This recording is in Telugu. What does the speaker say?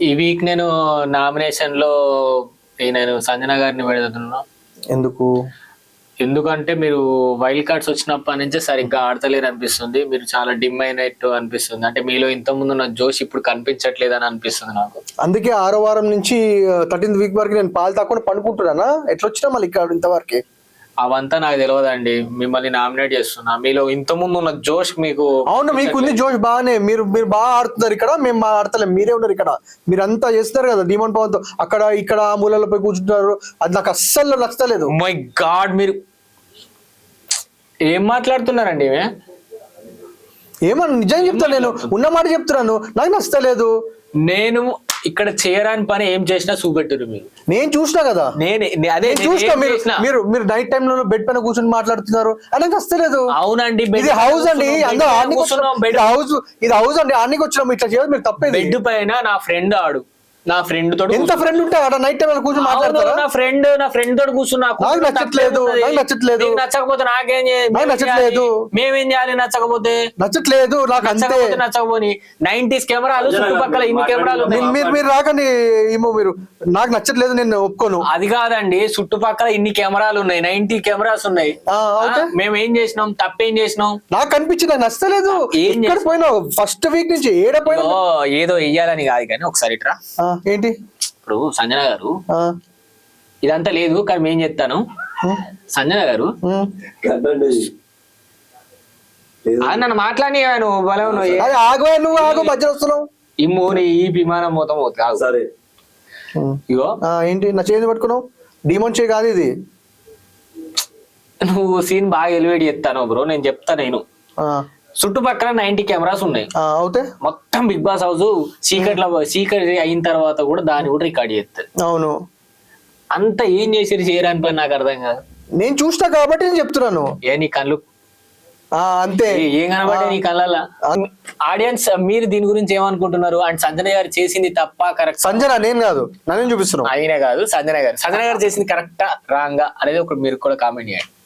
ఈ వీక్ నేను నామినేషన్ లో నేను సంజన గారిని పెడుతున్నా. ఎందుకు? ఎందుకంటే మీరు వైల్డ్ కార్డ్స్ వచ్చినప్పటి నుంచే సరిగ్గా ఆడతలేరు అనిపిస్తుంది. మీరు చాలా డిమ్ అయినట్టు అనిపిస్తుంది. అంటే మీలో ఇంత ముందు ఉన్న జోష్ ఇప్పుడు కనిపించట్లేదు అని అనిపిస్తుంది నాకు. అందుకే 6వ వారం నుంచి 13th వీక్ వరకు నేను పాలు తాకుండా పడుకుంటున్నానా? ఎట్లా వచ్చినా మళ్ళీ ఇక్కడ ఇంతవరకు అవంతా నాకు తెలియదండి. మిమ్మల్ని నామినేట్ చేస్తున్నా. మీలో ఇంత ముందు ఉన్న జోష్ మీకు. అవును, మీకుంది జోష్ బాగానే. మీరు బాగా ఆడుతున్నారు ఇక్కడ, మేము బాగా ఆడతలేం. మీరే ఉన్నారు ఇక్కడ, మీరు అంతా చేస్తున్నారు కదా డీమన్ పవన్ తో. అక్కడ ఇక్కడ ఆ మూలలో పోయి కూర్చుంటారు. అది నాకు అస్సలు నచ్చలేదు. మై గాడ్, మీరు ఏం మాట్లాడుతున్నారండి? ఏమన్నా నిజంగా చెప్తాను, నేను ఉన్న మాట చెప్తున్నాను. నాకు నచ్చలేదు. నేను ఇక్కడ చేయరాని పని ఏం చేసినా చూపెట్టురు మీరు. నేను చూసినా కదా, అదే చూసినా. మీరు నైట్ టైమ్ లో బెడ్ పైన కూర్చొని మాట్లాడుతున్నారు, అది నాకు వస్తలేదు. అవునండి, ఇది హౌస్ అండి, హౌస్ ఇది హౌస్ అండి. ఆడికి వచ్చినాం, ఇట్లా చేయదు. మీరు తప్పేది. బెడ్ పైన నా ఫ్రెండ్ ఆడు, నా ఫ్రెండ్ తోడు. ఎంత ఫ్రెండ్ ఉంటే ఆడ నైట్ టైం కూర్చొని మాట్లాడతారు. నా ఫ్రెండ్ తోడు కూర్చున్నా. నాకు నచ్చట్లేదు. నచ్చకపోతే నాకేం నచ్చట్లేదు. మేమేం చేయాలి? నచ్చట్లేదు నాకు అంతే. నచ్చకపోని 90s కెమెరాలు చుట్టుపక్కల ఇన్ని కెమెరాలు. మీరు రాకండి ఏమో. మీరు నాకు నచ్చట్లేదు, నేను ఒప్పుకోను. అది కాదండి, చుట్టుపక్కల ఇన్ని కెమెరాలు ఉన్నాయి, 90 కెమెరాస్ ఉన్నాయి. మేము ఏం చేసినాం? తప్పేం చేసినాం? నాకు కనిపించింది, నాకు నచ్చలేదు. ఎక్కడ పోయినావు? ఫస్ట్ వీక్ నుంచి ఏడపోయినా. ఏదో వెయ్యాలని కాదు కానీ ఒకసారి ఇట్రా. ఏంటి ఇప్పుడు సంజన గారు ఇదంతా లేదు కానీ మేం చెప్తాను. సంజన గారు నన్ను మాట్లాడి నువ్వు బలం నువ్వు ఆగు, మధ్య వస్తున్నావు. ఈ విమానం మొత్తం సరే. ఇగో ఏంటి నా చేతి పట్టుకున్నావు? డీమోన్ చే కాదు ఇది. నువ్వు సీన్ బాగా ఎలివేట్ చేస్తాను బ్రో. నేను చెప్తా. నేను చుట్టుపక్కల 90 కెమెరాస్ ఉన్నాయి. మొత్తం బిగ్ బాస్ హౌస్ సీక్రెట్ అయిన తర్వాత కూడా దాన్ని కూడా రికార్డ్ చేస్తారు. అవును, అంత ఏం చేసారు చేయడానికి పని నాకు అర్థం కాదు. నేను చూస్తా కాబట్టి నేను చెప్తున్నాను. నీ కళ్ళు అంతే, ఏం కనబడే నీ కళ్ళ? ఆడియన్స్ మీరు దీని గురించి ఏమనుకుంటున్నారు? అండ్ సంజన గారు చేసింది తప్ప కరెక్ట్? సంజన నేను కాదు, నన్ను చూపిస్తున్నాను. అయినా కాదు, సంజన గారు చేసింది కరెక్టా రాంగా అనేది ఒక మీరు కూడా కామెంట్ చేయండి.